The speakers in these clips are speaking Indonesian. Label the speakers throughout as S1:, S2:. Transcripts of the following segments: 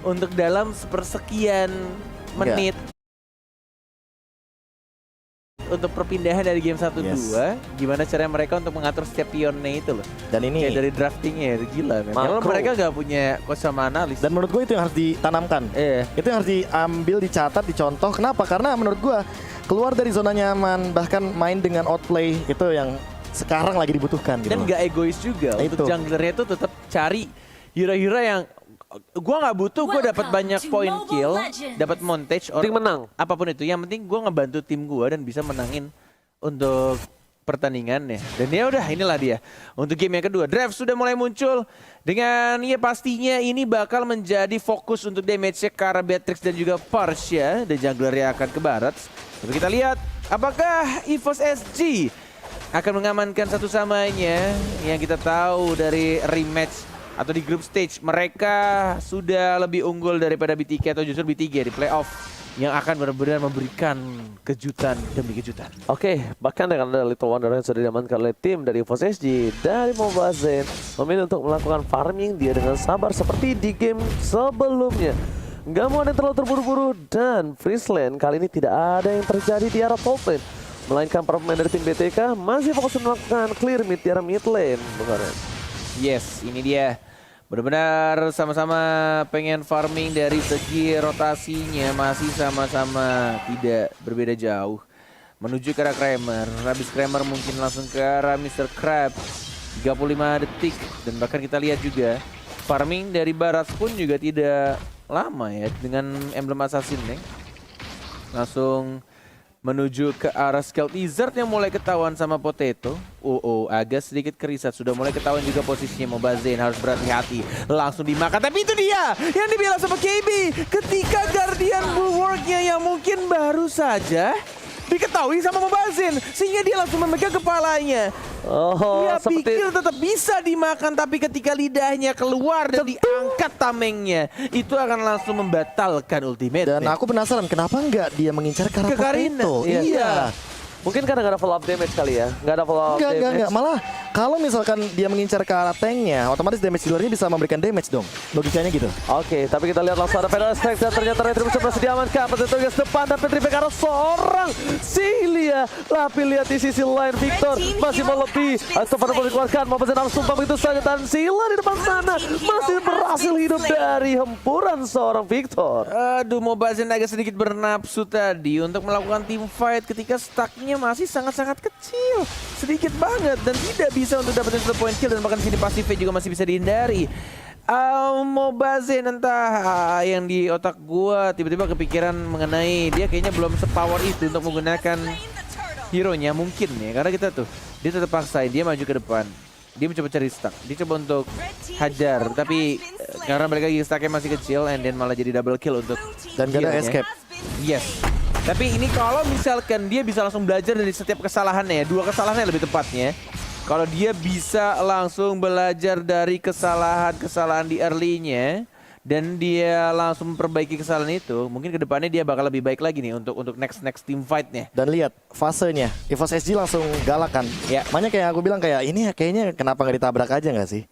S1: untuk dalam sepersekian menit untuk perpindahan dari game 1-2, gimana cara mereka untuk mengatur setiap pionnya itu loh.
S2: Dan ini
S1: kayak dari draftingnya gila memang. Mereka gak punya coach sama analis.
S2: Dan menurut gue itu yang harus ditanamkan. Itu yang harus diambil, dicatat, dicontoh. Kenapa? Karena menurut gue keluar dari zona nyaman, bahkan main dengan outplay itu yang sekarang lagi dibutuhkan gitu.
S1: Dan gak egois juga untuk junglernya itu tetap cari hero-hero yang gue nggak butuh, gue dapat banyak point kill, dapat montage,
S3: penting menang.
S1: Apapun itu, yang penting gue ngebantu tim gue dan bisa menangin untuk pertandingannya. Dan ya udah, inilah dia untuk game yang kedua. Draft sudah mulai muncul dengan ya pastinya ini bakal menjadi fokus untuk damage-nya ke arah Beatrix dan juga Portia, dan junglernya akan ke barat. Tapi kita lihat apakah EVOS SG akan mengamankan satu samanya. Yang kita tahu dari rematch atau di group stage mereka sudah lebih unggul daripada BTK atau justru B3 di playoff yang akan benar-benar memberikan kejutan demi kejutan.
S3: Oke, bahkan dengan ada Little Wonder yang sudah diamankan oleh tim dari EVOS SG dari Mobile Legends memilih untuk melakukan farming dia dengan sabar seperti di game sebelumnya. Gak mau ada yang terlalu terburu-buru, dan freeze lane kali ini tidak ada yang terjadi di arah top lane, melainkan para pemain dari tim BTK masih fokus melakukan clear mid di arah mid lane.
S1: Yes, ini dia. Benar-benar sama-sama pengen farming dari segi rotasinya, masih sama-sama tidak berbeda jauh. Menuju ke arah Kramer, habis Kramer mungkin langsung ke arah Mr. Crab. 35 detik, dan bahkan kita lihat juga farming dari barat pun juga tidak lama ya, dengan emblem assassin nih. Langsung menuju ke arah Scout Lizard yang mulai ketahuan sama Potato. Agak sedikit kerisat, sudah mulai ketahuan juga posisinya. Mobile Legends harus berhati-hati, langsung dimakan. Tapi itu dia yang dibilang sama KB ketika Guardian Bulwark-nya yang mungkin baru saja diketahui sama Mobile Legends, sehingga dia langsung memegang kepalanya. Dia pikir tetap bisa dimakan, tapi ketika lidahnya keluar dan diangkat tamengnya, itu akan langsung membatalkan ultimate.
S2: Dan aku penasaran kenapa enggak dia mengincar ke arah Potato. Iya.
S3: Mungkin karena nggak ada follow up damage kali ya. Nggak ada follow up damage.
S2: Enggak. Malah kalau misalkan dia mengincar ke arah tanknya, otomatis damage di luarnya bisa memberikan damage dong. Logikanya gitu.
S3: Oke, tapi kita lihat langsung ada Pedal Strike dan ternyata Retribution berhasil diamankan. Potato guys depan dan Petripe karena seorang Cilia. Tapi lihat di sisi lain Victor masih mau lebih. Astagfirullah dikeluarkan. Mau pesan harus tumpah begitu saja, dan Sila di depan sana masih berhasil hidup dari hempuran seorang Victor.
S1: Aduh, Mobile Legends agak sedikit bernafsu tadi untuk melakukan team fight ketika stacknya masih sangat-sangat kecil, sedikit banget, dan tidak bisa untuk dapetin 1 point kill, dan bahkan sini pasifnya juga masih bisa dihindari. Mobile Legends entah yang di otak gua tiba-tiba kepikiran mengenai dia kayaknya belum sepower itu untuk menggunakan hero-nya mungkin ya, karena kita tuh dia tetap paksain, dia maju ke depan, dia mencoba cari stack, dia coba untuk hajar, tapi karena mereka lagi stacknya masih kecil, and then malah jadi double kill untuk
S2: dan gak ada escape.
S1: Yes. Tapi ini kalau misalkan dia bisa langsung belajar dari setiap kesalahannya ya, 2 kesalahannya lebih tepatnya. Kalau dia bisa langsung belajar dari kesalahan-kesalahan di early-nya dan dia langsung memperbaiki kesalahan itu, mungkin kedepannya dia bakal lebih baik lagi nih untuk next team fight-nya.
S2: Dan lihat fasenya, EVOS SG langsung galak kan. Ya. Makanya kayak aku bilang kayak ini kayaknya kenapa nggak ditabrak aja nggak sih?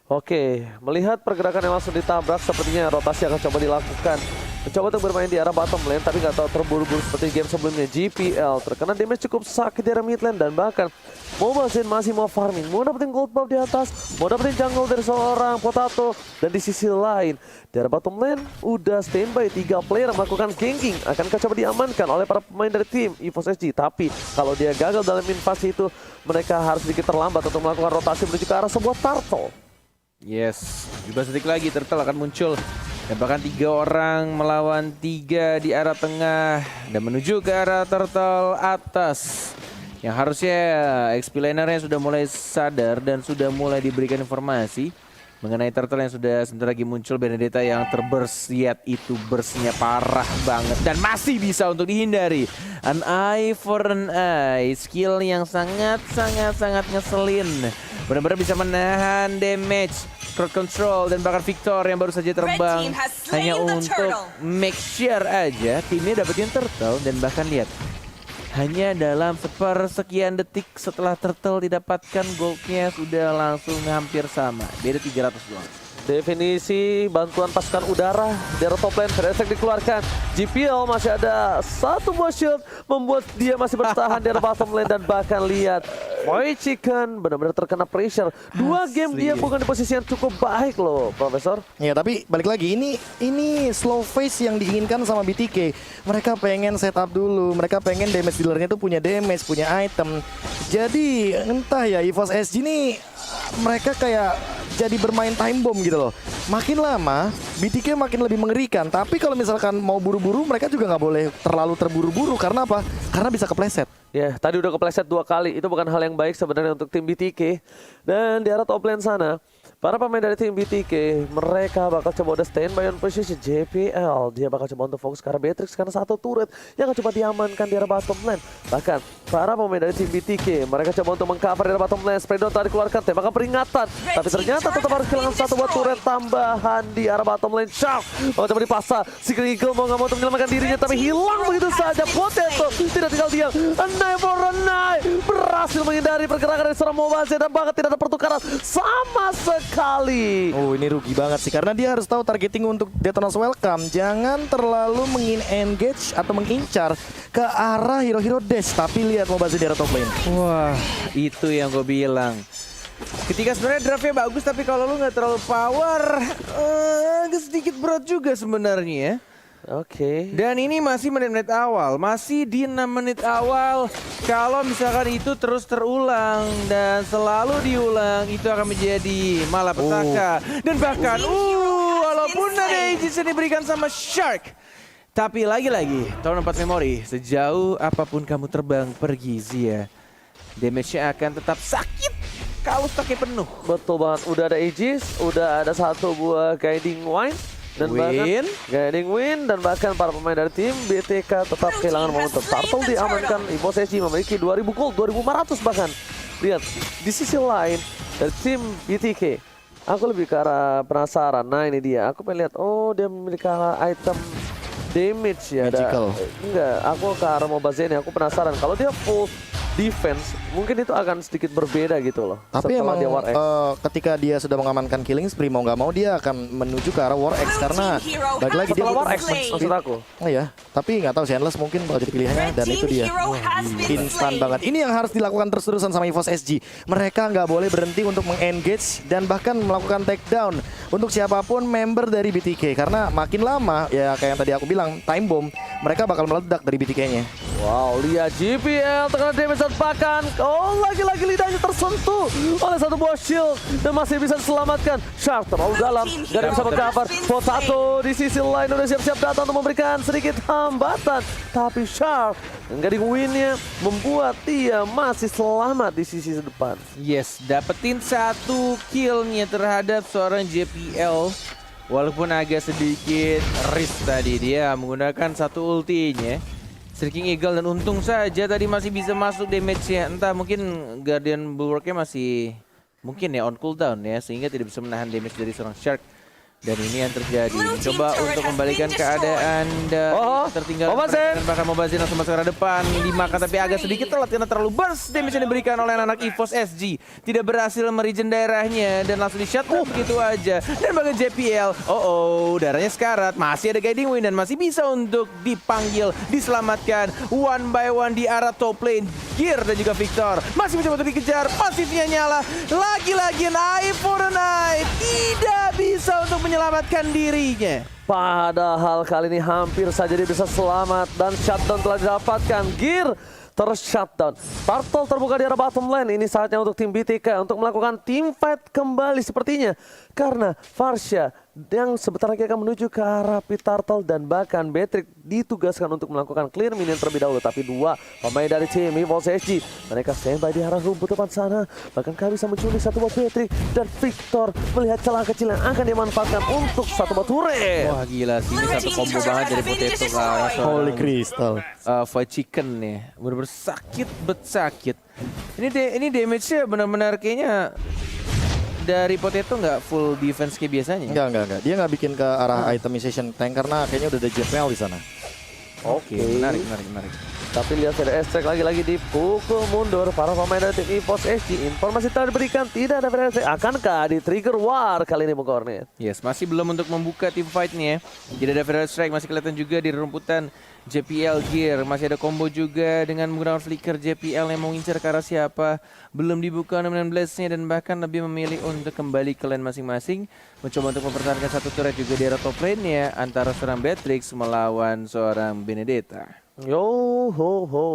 S3: Oke, melihat pergerakan yang langsung ditabrak, sepertinya rotasi akan coba dilakukan. Mencoba untuk bermain di arah bottom lane, tapi nggak tahu terburu-buru seperti game sebelumnya. GPL terkena damage cukup sakit di arah mid lane, dan bahkan Mobile Legends masih mau farming, mau dapetin gold buff di atas, mau dapetin jungle dari seorang Potato, dan di sisi lain di arah bottom lane udah standby 3 player melakukan ganking. Akankah coba diamankan oleh para pemain dari tim EVOS SG? Tapi kalau dia gagal dalam invasi itu, mereka harus sedikit terlambat untuk melakukan rotasi menuju ke arah sebuah turtle.
S1: Yes, 17 detik lagi turtle akan muncul. Dan bahkan 3 orang melawan 3 di arah tengah dan menuju ke arah turtle atas. Yang harusnya XP lanernya sudah mulai sadar dan sudah mulai diberikan informasi mengenai turtle yang sudah sebentar lagi muncul. Benedetta yang terburst, lihat itu burstnya parah banget dan masih bisa untuk dihindari. An eye for an eye, skill yang sangat ngeselin. Benar-benar bisa menahan damage, crowd control, dan bahkan Victor yang baru saja terbang hanya untuk make sure aja timnya dapetin turtle. Dan bahkan lihat, hanya dalam sepersekian detik setelah turtle didapatkan, goldnya sudah langsung hampir sama, beda 300 doang.
S3: Definisi bantuan pasukan udara dari top lane, Frederick dikeluarkan. GPL masih ada satu buah shield membuat dia masih bertahan dari bottom lane, dan bahkan lihat Boy Chicken benar-benar terkena pressure. 2 game dia bukan di posisi yang cukup baik loh, Profesor.
S2: Ya tapi balik lagi ini slow phase yang diinginkan sama BTK. Mereka pengen setup dulu, mereka pengen damage dealernya tuh punya damage, punya item. Jadi entah ya EVOS SG ini mereka kayak jadi bermain time bomb gitu loh. Makin lama BTK makin lebih mengerikan. Tapi kalau misalkan mau buru-buru mereka juga nggak boleh terlalu terburu-buru. Karena apa? Karena bisa kepleset.
S3: Ya, tadi udah kepleset 2 kali. Itu bukan hal yang baik sebenarnya untuk tim BTK. Dan di arah top lane sana, para pemain dari tim BTK, mereka bakal coba udah standby on position. JPL, dia bakal coba untuk fokus ke arah Beatrix karena satu turret yang akan coba diamankan di arah bottom lane. Bahkan, para pemain dari tim BTK, mereka coba untuk mengcover di arah bottom lane. Spreadon tadi dikeluarkan, tembakan peringatan. Tapi ternyata tetap harus kehilangan satu buat turret tambahan di arah bottom lane. Shark, mau coba dipasang. Secret Eagle mau nggak mau untuk menyelamatkan dirinya, tapi hilang begitu saja. Potato, tidak tinggal diam. Berhasil menghindari pergerakan dari seorang Mobazir, dan bahkan tidak ada pertukaran sama sekali.
S2: Oh ini rugi banget sih, karena dia harus tahu targeting untuk Detona's Welcome. Jangan terlalu engage atau mengincar ke arah hero-hero dash. Tapi lihat Mobazir di arah top lane.
S1: Wah, itu yang gue bilang. Ketika sebenarnya draftnya bagus, tapi kalau lu nggak terlalu power, agak sedikit berat juga sebenarnya ya.
S3: Oke.
S1: Dan ini masih menit-menit awal, masih di 6 menit awal. Kalau misalkan itu terus terulang dan selalu diulang, itu akan menjadi malapetaka. Dan bahkan, walaupun ada Aegis yang diberikan sama Shark, tapi lagi-lagi, tahun 4 memori, sejauh apapun kamu terbang pergi Zia, damage-nya akan tetap sakit kalau stoknya penuh.
S3: Betul banget, udah ada Aegis, udah ada satu buah Guiding Wine. Dan bahkan Guiding Wind, dan bahkan para pemain dari tim BTK tetap kehilangan momentum. Turtle diamankan, EVOS SG memiliki 2000 gold, 2500 bahkan. Lihat, di sisi lain dari tim BTK, aku lebih ke arah penasaran. Nah ini dia, aku pengen lihat, oh dia memiliki item damage ya.
S2: Magical.
S3: Enggak, aku ke arah Mobazir ini, aku penasaran. Kalau dia full defense, mungkin itu akan sedikit berbeda gitu loh.
S2: Tapi emang
S3: dia War X.
S2: ketika dia sudah mengamankan killing spree, mau nggak mau dia akan menuju ke arah War X. Karena bagi lagi dia
S3: War X maksud aku.
S2: Oh ya, tapi nggak tahu Endless mungkin bakal jadi pilihannya, dan itu dia instan banget. Ini yang harus dilakukan terus-terusan sama EVOS SG. Mereka nggak boleh berhenti untuk mengengage dan bahkan melakukan takedown untuk siapapun member dari BTK. Karena makin lama ya kayak yang tadi aku bilang, time bomb, mereka bakal meledak dari BTK-nya.
S3: Wow, lihat GPL terkena damage, dan bahkan lagi-lagi lidahnya tersentuh oleh satu buah shield dan masih bisa diselamatkan. Shark terlalu dalam, gak bisa mengcover. Potato di sisi lain udah siap-siap datang untuk memberikan sedikit hambatan, tapi Shark Guiding Wind-nya membuat dia masih selamat di sisi depan.
S1: Yes, dapetin satu killnya terhadap seorang JPL. Walaupun agak sedikit risk tadi, dia menggunakan satu ultinya, Streaking Eagle, dan untung saja tadi masih bisa masuk damage-nya. Entah mungkin Guardian Bulwark-nya masih mungkin ya on cooldown ya, sehingga tidak bisa menahan damage dari seorang Shark. Dan ini yang terjadi, mencoba untuk membalikan keadaan dan tertinggal dan bahkan Mobazir langsung masuk ke arah depan dimakan, tapi agak sedikit telat karena terlalu burst damage yang diberikan oleh anak EVOS SG. Tidak berhasil meregen daerahnya dan langsung di shut begitu aja. Dan bagi JPL, darahnya sekarat, masih ada Guiding Wind dan masih bisa untuk dipanggil, diselamatkan one by one di arah top lane. Gear dan juga Victor masih mencoba untuk dikejar, pasifnya nyala. Lagi-lagi Eye for an Eye tidak bisa untuk menyelamatkan dirinya.
S3: Padahal kali ini hampir saja dia bisa selamat, dan shutdown telah didapatkan. Gear ter-shutdown. Turtle terbuka di arah bottom lane. Ini saatnya untuk tim BTK untuk melakukan team fight kembali sepertinya. Karena Farsha yang sebentar lagi akan menuju ke arah Pit Turtle, dan bahkan Beatrix ditugaskan untuk melakukan clear minion terlebih dahulu. Tapi dua pemain dari tim EVOS SG, mereka standby di arah rumput depan sana. Bahkan kami bisa menculik satu buah Beatrix, dan Victor melihat celah kecil yang akan dimanfaatkan untuk satu buah turret.
S1: Wah gila sih, ini satu combo banget dari Potato ke arah
S2: Holy Crystal.
S1: Fight Chicken nih, bener-bener sakit sakit. Ini damage-nya benar-benar kayaknya dari Potato nggak full defense kayak biasanya.
S2: Enggak. Dia nggak bikin ke arah itemization tank karena kayaknya udah ada JPL di sana.
S1: Oke, menarik.
S3: Tapi lihat VDS Track lagi-lagi dipukul mundur para pemain dari tim EVOS SG. Informasi telah diberikan, tidak ada VDS Track. Akankah di trigger war kali ini Bung Kornet?
S1: Yes, masih belum untuk membuka team fight-nya. Tidak ada Feral Strike, masih kelihatan juga di rumputan JPL Gear. Masih ada combo juga dengan menggunakan flicker JPL yang mau ngincar ke arah siapa. Belum dibuka 16-nya dan bahkan lebih memilih untuk kembali ke lane masing-masing. Mencoba untuk mempertahankan satu turret juga di arah top lane-nya antara seorang Beatrix melawan seorang Benedetta.
S3: Yo ho ho.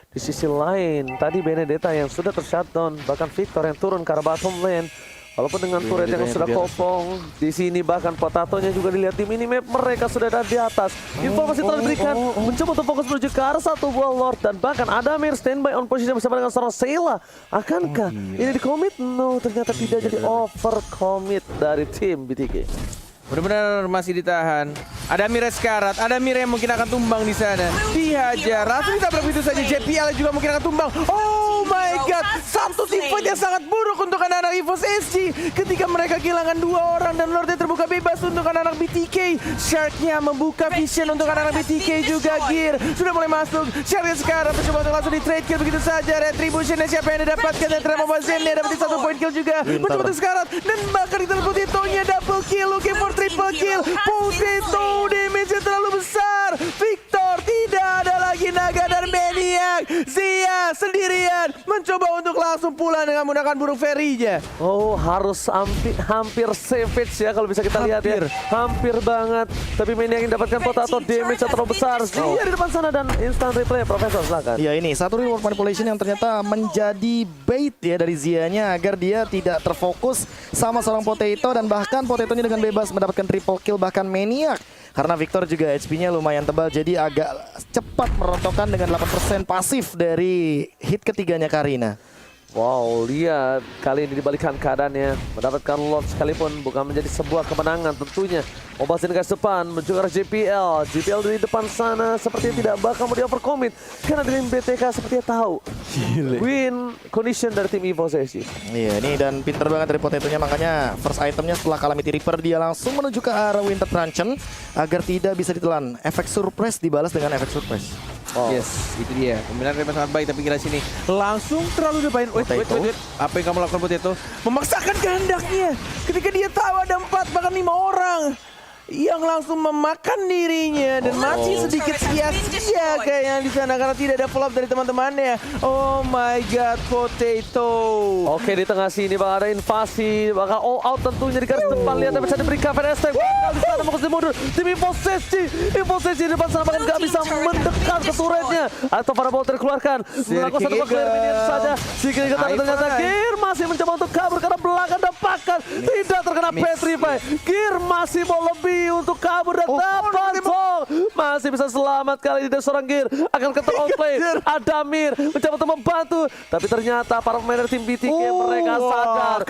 S3: Di sisi lain, tadi Benedetta yang sudah tershutdown, bahkan Victor yang turun ke arah bottom lane. Walaupun dengan turret yang sudah kopong, di sini bahkan Potatonya juga dilihat di minimap, mereka sudah ada di atas. Informasi telah diberikan, mencoba untuk fokus menuju ke arah satu buah Lord dan bahkan Adamir standby on position bersama dengan seorang Sheila. Akankah ini di commit? No, ternyata tidak, jadi over commit dari tim BTK.
S1: Benar-benar masih ditahan. Ada Mira sekarat, ada Mira yang mungkin akan tumbang di sana. Dihajar, langsung ditabrak begitu saja. JPL juga mungkin akan tumbang. Oh my god, satu tim fight yang sangat buruk untuk anak-anak EVOS SG. Ketika mereka kehilangan 2 orang dan Lordnya terbuka bebas untuk anak-anak BTK. Shark-nya membuka vision untuk anak-anak BTK juga. Gear sudah mulai masuk. Shark-nya sekarang mencoba untuk langsung di trade kill begitu saja. Retribution-nya siapa yang didapatkan dan Tremor Zen-nya dapetin 1 point kill juga. Mencoba untuk sekarat dan bahkan kita Potatonya double kill, looking for triple kill. Potato damage-nya terlalu besar. Victor tidak ada lagi naga dan Maniac. Zia sendirian mencoba untuk langsung pulang dengan menggunakan burung fairy-nya.
S3: Oh, harus hampir savage ya kalau bisa kita lihat ya. Hampir banget. Tapi Maniac yang dapatkan Potato damage yang terlalu besar. Zia di depan sana dan instant replay. Profesor silakan.
S2: Ya, ini satu reward manipulation yang ternyata menjadi bait ya dari Zia-nya agar dia tidak terfokus sama seorang Potato dan bahkan Potatonya dengan bebas mendapatkan triple kill bahkan Maniac. Karena Victor juga HP-nya lumayan tebal jadi agak cepat merontokkan dengan 8% pasif dari hit ketiganya Karina.
S3: Wow, lihat kali ini dibalikan keadaannya. Mendapatkan Lord sekalipun bukan menjadi sebuah kemenangan tentunya. Obasin guys depan menuju ke arah JPL. JPL di depan sana sepertinya tidak bakal mau di overcommit. Karena dari BTK sepertinya tahu win condition dari tim EVOS SG.
S2: Iya, ini dan pinter banget dari Potatonya, makanya first itemnya setelah Calamity Reaper dia langsung menuju ke arah Winter Truncheon agar tidak bisa ditelan. Efek surprise dibalas dengan efek surprise.
S3: Oh.
S1: Yes, itu dia. Pembinaan Rema sangat baik tapi kira sini langsung terlalu depan. Wait. Apa yang kamu lakukan Potato? Memaksakan kehendaknya ketika dia tahu ada 4 bahkan 5 orang yang langsung memakan dirinya dan masih sedikit sia-sia kayaknya di sana karena tidak ada follow up dari teman-temannya. Oh my god, Potato.
S3: Oke, di tengah sini bakal ada invasi, bakal all out tentunya di garis depan. Lihat bisa diberikan VST. Di sana mau kesini mundur. Tim EVOS SG di depan sana bahkan gak bisa mendekat ke turretnya. Atau para bolter keluarkan. Melakukan satu clear minion saja. Sikit tapi ternyata Gear masih mencoba untuk kabur karena belakang dapatkan. Tidak terkena Petrify. Gear masih mau lebih untuk kabur dan dapat masih bisa selamat kali ini. Seorang Gear akan counter outplay. Adamir mencoba untuk membantu tapi ternyata para pemain dari tim BTK mereka sadar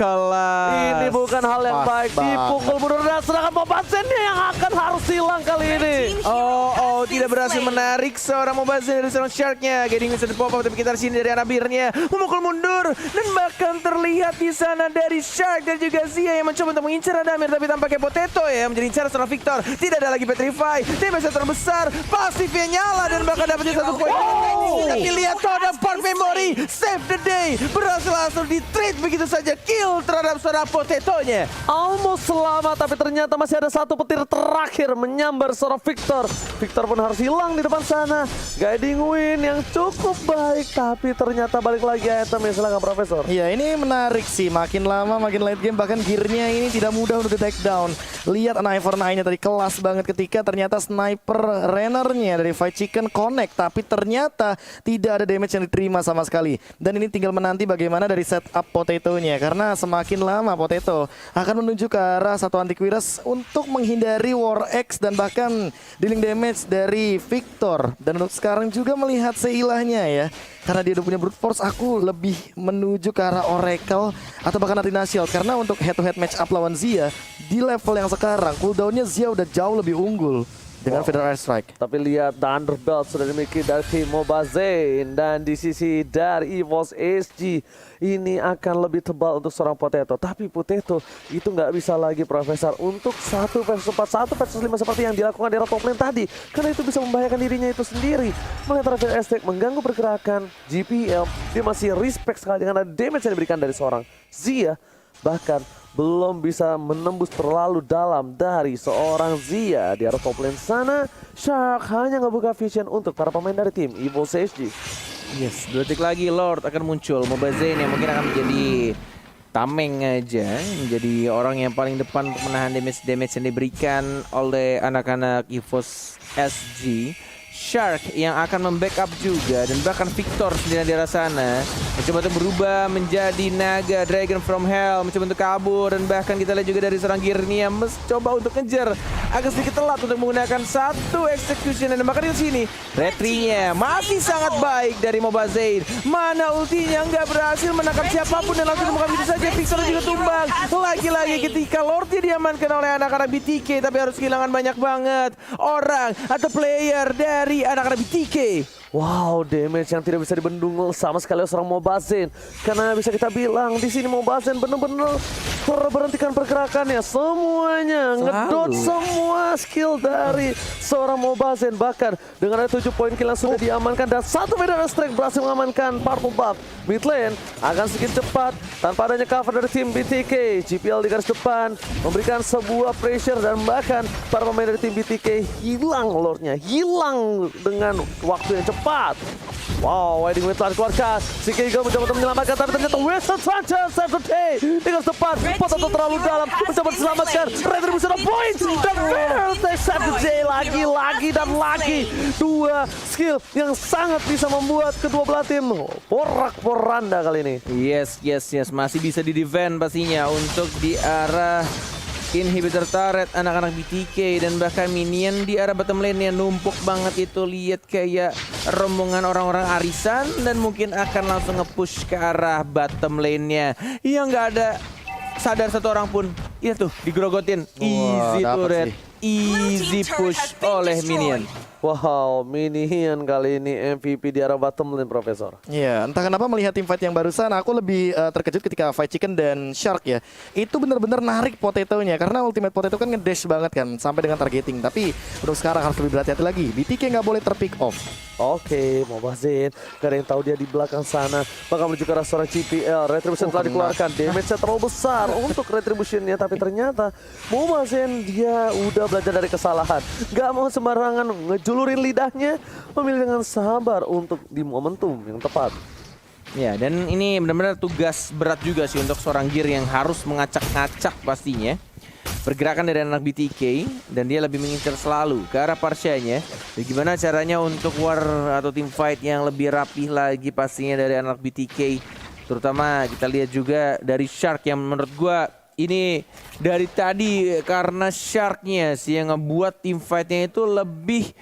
S3: ini bukan hal yang baik. Dipukul mundur dan sedangkan Mobazen-nya yang akan harus hilang kali ini.
S1: Oh, tidak berhasil menarik seorang Mobazen dari seorang Shark-nya. Gading bisa di-pop up tapi kita di sini dari Adabirnya memukul mundur dan bahkan terlihat di sana dari Shark dan juga Zia yang mencoba untuk mengincar Adamir tapi tampaknya Potato ya menjadi incar seorang Victor. Tidak ada lagi Petrify. Damage terbesar. Pasifnya nyala dan bahkan dapatnya 1 poin. Tapi lihat Toda Part Memory. Save the day. Berhasil langsung di-trade begitu saja. Kill terhadap seorang Potatonya.
S3: Almost selamat tapi ternyata masih ada 1 petir terakhir menyambar seorang Victor. Victor pun harus hilang di depan sana. Guiding win yang cukup baik tapi ternyata balik lagi itemnya. Silakan Profesor.
S2: Iya, ini menarik sih. Makin lama makin late game bahkan Gear-nya ini tidak mudah untuk di-take down. Lihat Eye for Eye-nya tadi kelas banget ketika ternyata sniper runner-nya dari Fight Chicken connect tapi ternyata tidak ada damage yang diterima sama sekali. Dan ini tinggal menanti bagaimana dari setup Potato-nya karena semakin lama Potato akan menuju ke arah satu antivirus untuk menghindari War X dan bahkan dealing damage dari Victor. Dan untuk sekarang juga melihat Seilahnya ya. Karena dia udah punya brute force, aku lebih menuju ke arah Oracle atau bahkan Athena Shield. Karena untuk head to head match up lawan Zia di level yang sekarang cooldownnya Zia udah jauh lebih unggul dengan Feather Air Strike.
S3: Tapi lihat Thunderbelt sudah dimiliki dari tim Mobazane. Dan di sisi dari EVOS SG ini akan lebih tebal untuk seorang Potato. Tapi Potato itu nggak bisa lagi Profesor untuk 1 versus 4, 1 versus 5 seperti yang dilakukan di era top lane tadi. Karena itu bisa membahayakan dirinya itu sendiri. Melihat Feather Air Strike mengganggu pergerakan GPL. Dia masih respect sekali dengan damage yang diberikan dari seorang Zia. Bahkan belum bisa menembus terlalu dalam dari seorang Zia di arah top lane sana. Shark hanya ngebuka vision untuk para pemain dari tim EVOS SG.
S1: Yes, 2 detik lagi Lord akan muncul. Mobazane yang mungkin akan menjadi tameng aja, menjadi orang yang paling depan untuk menahan damage yang diberikan oleh anak-anak EVOS SG. Shark yang akan membackup juga, dan bahkan Victor sendirian di arah sana mencoba untuk berubah menjadi naga Dragon from Hell, mencoba untuk kabur, dan bahkan kita lihat juga dari seorang Girnia mencoba untuk ngejar, agak sedikit telat untuk menggunakan 1 execution, dan bahkan di sini retrinya masih sangat baik dari Mobazane. Mana ultinya nggak berhasil menangkap siapapun dan langsung dibuka begitu saja. Victor juga tumbang lagi-lagi ketika Lordnya diamankan oleh anak-anak BTK, tapi harus kehilangan banyak banget orang atau player dari anak-anak BTK.
S3: Wow, damage yang tidak bisa dibendung sama sekali oleh seorang Mobazane. Karena bisa kita bilang di sini Mobazane benar-benar berhentikan pergerakannya semuanya, ngedot semua skill dari seorang Mobazane. Bahkan dengan ada 7 poin kill yang sudah diamankan dan 1 Feather Air Strike berhasil mengamankan Purple Buff. Mid lane akan sedikit cepat tanpa adanya cover dari tim BTK. GPL di garis depan memberikan sebuah pressure, dan bahkan para pemain dari tim BTK hilang Lordnya, hilang dengan waktu yang cepat. Wow, Wedding Wind telah dikeluarkan. Si Keigo mencoba untuk menyelamatkan, tapi ternyata Western Sanchez save the day. Dengan tepat, Potato terlalu dalam, mencoba diselamatkan. Retribution of point, dan Western save the day lagi dan lagi. 2 skill yang sangat bisa membuat kedua belah tim porak-poranda kali ini.
S1: Yes, masih bisa di-defend pastinya untuk di arah inhibitor turret anak-anak BTK, dan bahkan minion di arah bottom lane yang numpuk banget itu. Lihat kayak rombongan orang-orang arisan, dan mungkin akan langsung nge-push ke arah bottom lane-nya yang nggak ada sadar satu orang pun. Iya tuh, digrogotin. Easy turret, easy push oleh minion.
S3: Wow, Minion kali ini MVP di arah bottom lane, Profesor.
S2: Iya, entah kenapa melihat tim fight yang barusan aku lebih terkejut ketika Fight Chicken dan Shark ya. Itu benar-benar narik Potato-nya, karena Ultimate Potato kan ngedash banget kan sampai dengan targeting. Tapi untuk sekarang harus lebih berhati-hati lagi. BTK nggak boleh terpick off.
S3: Oke, Mobazane, gak ada yang tahu dia di belakang sana bakal menuju ke arah seorang GPL. Retribution telah dikeluarkan, damage-nya terlalu besar untuk Retribution-nya. Tapi ternyata Mobazane dia udah belajar dari kesalahan. Gak mau sembarangan ngejulurin lidahnya, memilih dengan sabar untuk di momentum yang tepat.
S1: Ya, dan ini benar-benar tugas berat juga sih untuk seorang Gear yang harus mengacak-ngacak pastinya pergerakan dari anak BTK, dan dia lebih mengincar selalu ke arah Parsyanya. Bagaimana caranya untuk war atau team fight yang lebih rapih lagi pastinya dari anak BTK. Terutama kita lihat juga dari Shark yang menurut gua ini dari tadi karena Sharknya sih yang ngebuat team fightnya itu lebih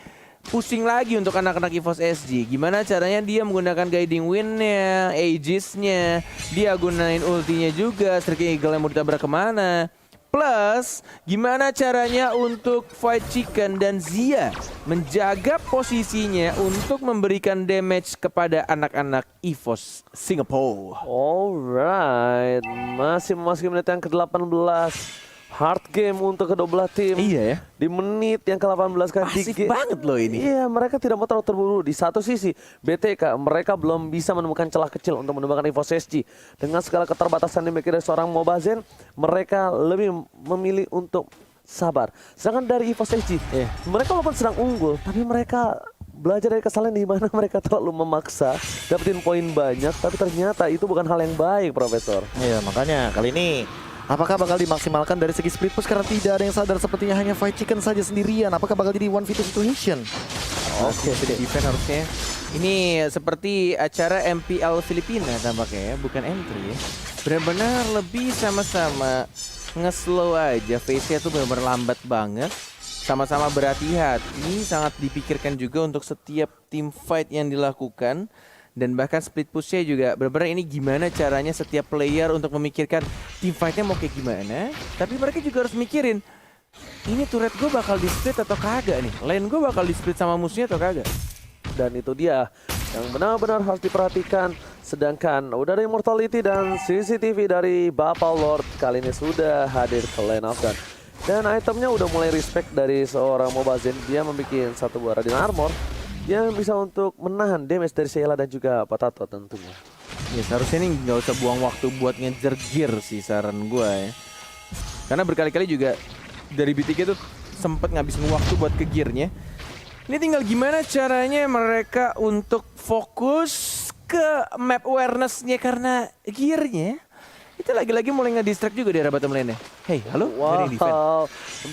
S1: pusing lagi untuk anak-anak EVOS SG. Gimana caranya dia menggunakan Guiding Wind-nya, Aegis-nya, dia gunain ultinya juga, Striking Eagle yang mau ditabrak kemana. Plus, gimana caranya untuk Fight Chicken dan Zia menjaga posisinya untuk memberikan damage kepada anak-anak EVOS Singapore.
S3: Alright, masih memasuki menit yang ke-18. Hard game untuk kedua belah tim.
S1: Iya ya.
S3: Di menit yang ke-18 kan.
S1: Asik banget loh ini.
S3: Iya, mereka tidak mau terlalu terburu. Di satu sisi, BTK mereka belum bisa menemukan celah kecil untuk menemukan EVOS SG. Dengan segala keterbatasan dimiliki dari seorang Mobazane, mereka lebih memilih untuk sabar. Sedangkan dari EVOS SG, mereka walaupun sedang unggul, tapi mereka belajar dari kesalahan di mana mereka terlalu memaksa dapetin poin banyak, tapi ternyata itu bukan hal yang baik, Profesor.
S2: Iya, makanya kali ini apakah bakal dimaksimalkan dari segi split push, karena tidak ada yang sadar sepertinya hanya Fight Chicken saja sendirian. Apakah bakal jadi 1v2 situation?
S1: Oke, defense harusnya. Ini seperti acara MPL Filipina tampaknya ya, bukan M3 ya. Benar-benar lebih sama-sama nge-slow aja, face-nya tuh benar-benar lambat banget. Sama-sama berhati-hati, sangat dipikirkan juga untuk setiap team fight yang dilakukan. Dan bahkan split push-nya juga benar-benar ini gimana caranya setiap player untuk memikirkan team fight-nya mau kayak gimana. Tapi mereka juga harus mikirin ini turret gue bakal di-split atau kagak nih? Lane gue bakal di-split sama musuhnya atau kagak?
S3: Dan itu dia yang benar-benar harus diperhatikan. Sedangkan udah ada Immortality dan CCTV dari Bapak Lord kali ini sudah hadir ke lane of gun. Dan itemnya udah mulai respect dari seorang Mobazin. Dia membuat satu buah Radiant Armor yang bisa untuk menahan damage dari Sheila dan juga Potato tentunya.
S1: Ya seharusnya nih nggak usah buang waktu buat ngejar gear sih saran gue ya. Karena berkali-kali juga dari BTK tuh sempet ngabisin waktu buat ke gearnya. Ini tinggal gimana caranya mereka untuk fokus ke map awareness-nya karena gearnya itu lagi-lagi mulai nge-distract juga di arah bottom lane-nya. Hey, halo? Ada yang defend.
S3: Wow,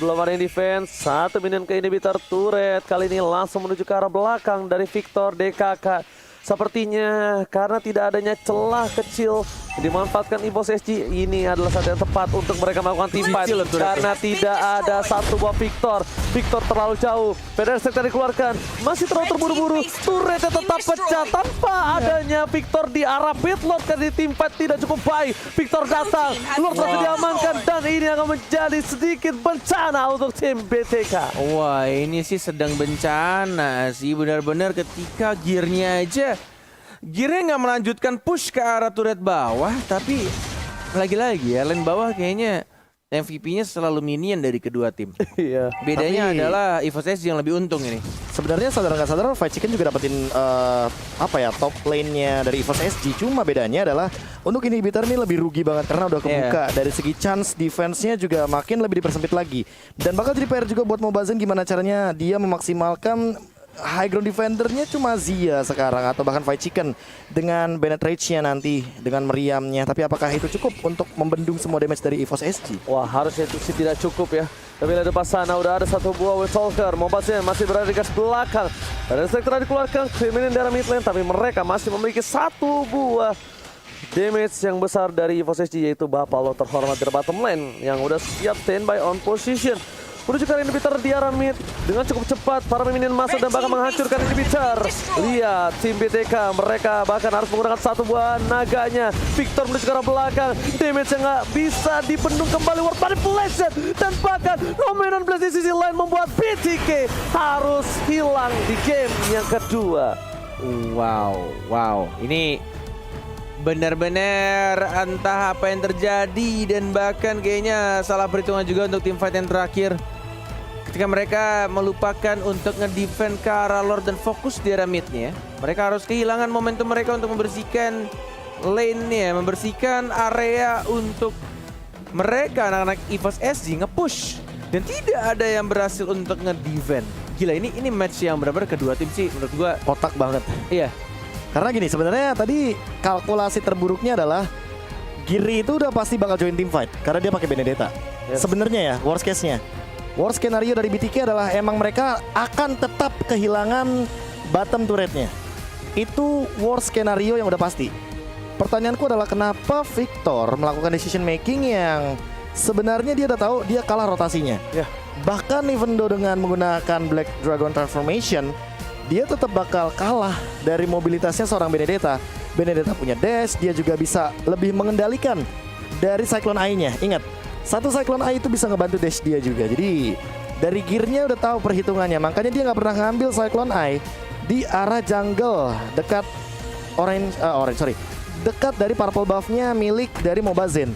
S3: belum ada yang defense. Satu minion ke inhibitor turret. Kali ini langsung menuju ke arah belakang dari Victor DKK. Sepertinya karena tidak adanya celah kecil dimanfaatkan EVOS SG, ini adalah saat yang tepat untuk mereka melakukan team fight karena tidak ada satu buah Victor. Victor terlalu jauh, Pedersen dikeluarkan, masih terlalu terburu-buru, turretnya tetap pecah tanpa adanya Victor di arah Pitlord karena di team fight tidak cukup baik. Victor datang, Lord berhasil diamankan dan ini akan menjadi sedikit bencana untuk tim BTK.
S1: Wah, ini sih sedang bencana sih benar-benar ketika gearnya aja. Gearnya nggak melanjutkan push ke arah turret bawah, tapi lagi-lagi ya lane bawah kayaknya MVP-nya selalu minion dari kedua tim.
S3: Iya.
S1: Bedanya
S2: Tapi
S1: adalah EVOS SG yang lebih untung ini.
S2: sebenarnya sadar nggak sadar Fight Chicken juga dapetin top lane-nya dari EVOS SG. Cuma bedanya adalah untuk inhibitor ini lebih rugi banget karena udah kebuka. Dari segi chance defense-nya juga makin lebih dipersempit lagi. Dan bakal jadi PR juga buat Mobazin gimana caranya dia memaksimalkan high ground defendernya cuma Zia sekarang atau bahkan Fight Chicken dengan Bennett Rage-nya nanti dengan meriamnya. Tapi apakah itu cukup untuk membendung semua damage dari EVOS SG?
S3: Wah, harusnya itu sih tidak cukup ya. Tapi lihat depan sana udah ada satu buah Windtalker. Mobazin masih berada di garis belakang. Ada sektor dikeluarkan kriminal dari mid lane, tapi mereka masih memiliki satu buah damage yang besar dari EVOS SG, yaitu Bapak Lo terhormat di bottom lane yang udah siap standby on position. Menuju ke inhibitor di arah mid dengan cukup cepat, para minion masuk dan bahkan menghancurkan inhibitor. Lihat tim BTK, mereka bahkan harus menggunakan satu buah naganya. Victor menuju ke arah belakang, damage yang nggak bisa dibendung kembali, ward manipulation dan bahkan dominant blast di sisi lain membuat BTK harus hilang di game yang kedua.
S1: Wow. Ini benar-benar entah apa yang terjadi dan bahkan kayaknya salah perhitungan juga untuk tim fight yang terakhir. Ketika mereka melupakan untuk ngedefend ke arah Lord dan fokus di arah mid-nya, mereka harus kehilangan momentum mereka untuk membersihkan lane-nya, membersihkan area untuk mereka anak-anak EVOS SG nge-push. Dan tidak ada yang berhasil untuk ngedefend. Gila, ini match yang benar-benar kedua tim sih menurut gua
S2: Kotak banget.
S1: iya.
S2: Karena gini, sebenarnya tadi kalkulasi terburuknya adalah Giri itu udah pasti bakal join team fight karena dia pakai Benedetta.
S3: Yes.
S2: Sebenarnya ya, worst case-nya. Worst scenario dari BTK adalah emang mereka akan tetap kehilangan bottom turretnya. Itu worst scenario yang udah pasti. Pertanyaanku adalah kenapa Victor melakukan decision making yang sebenarnya dia udah tahu dia kalah rotasinya.
S3: Ya.
S2: Bahkan even though dengan menggunakan Black Dragon Transformation, dia tetap bakal kalah dari mobilitasnya seorang Benedetta. Benedetta punya dash, dia juga bisa lebih mengendalikan dari Cyclone Eye-nya. Ingat, satu Cyclone Eye itu bisa ngebantu dash dia juga. Jadi dari gearnya udah tahu perhitungannya. Makanya dia nggak pernah ngambil Cyclone Eye di arah jungle dekat dekat dari purple buff-nya milik dari Mobazin.